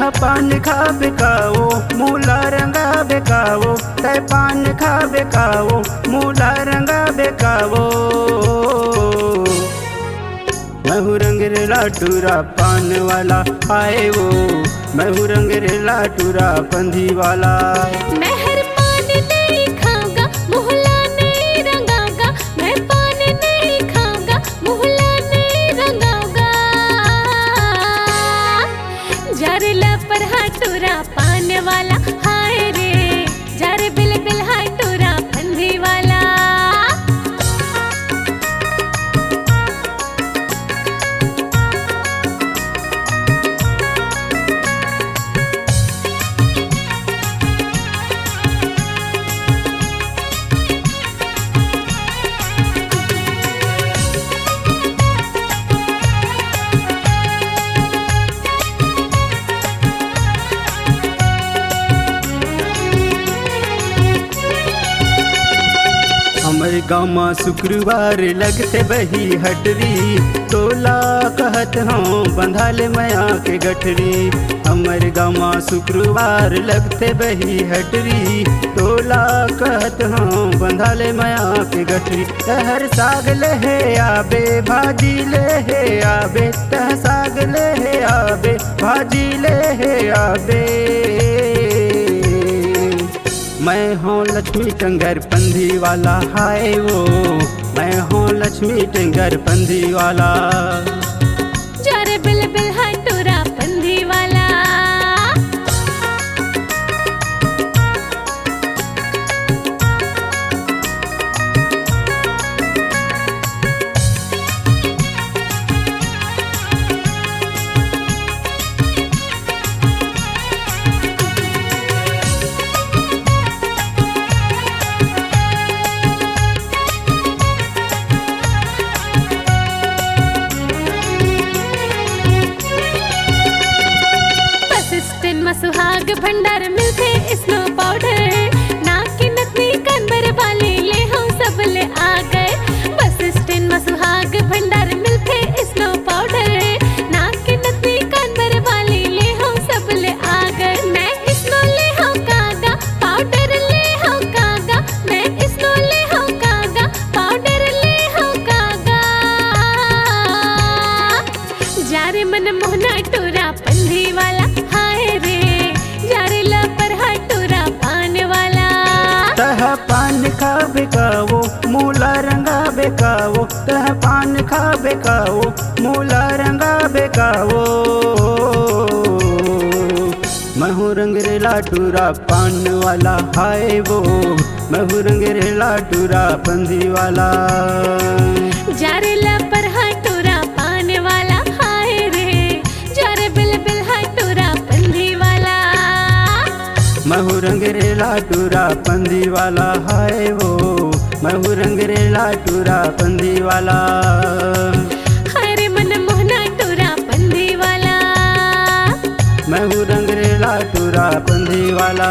तह पान खा बेकाओ मूला रंगा बेकाओ तह पान खा बेकाओ मूला रंगा बेकाओ महू रंग रे लाटूरा पान वाला आए वो महू रंग रे लाटूरा पंधी वाला महर पान नहीं खाऊंगा मोहल्ला नहीं रंगाऊंगा मैं पान नहीं खाऊंगा मोहल्ला नहीं रंगाऊंगा जर लपर हाटूरा पान वाला हाय रे जर बिल बिल हाटूरा पंधी वाला हमर गाँव में शुक्रवार लगते बही हटरी टोला कहत हूँ बंधाले मया के गठरी हमर गाँव में शुक्रवार लगते बही हटरी टोला कहत हूँ बंधाले मया के गठरी तहर साग ले आबे भाजी ले आबे तह साग ले आबे भाजी ले आबे मैं हूँ लक्ष्मी टंगर पंधी वाला हाय वो मैं हूँ लक्ष्मी टंगर पंधी वाला जर बिल बिल हाटूरा पंधी वाला सुहाग भंडार मिलते स्नो पाउडर नाक की नथनी कनबर वाले ले हम सब ले आ गए बस स्टैंड में सुहाग भंडार मिलते स्नो पाउडर नाक की नथनी कनबर वाले ले हम सब ले आ गए मैं स्नो ले हम कागा पाउडर ले हम कागा मैं स्नो ले हम कागा पाउडर ले हम कागा जारे मन मोहना टोरा पंधी वाला हाय रे तह पान खा बेकाओ मूला रंगा बेकाओ तह पान खा बेकाओ मूला रंगा बेकाओ महू रंग रे लाटूरा पान वाला हाय वो महू रंग रे लाटूरा पंधी वाला जारे लपर हाटूरा पान वाला हाय रे जारे बिल बिल हाटूरा पंधी वाला महू रंग रे लाटूरा पंधी वाला हाय वो महू रंग रे लाटूरा पंधी वाला हरे मन मोहना टूरा पंधी वाला महू रंग रे लाटूरा पंधी वाला।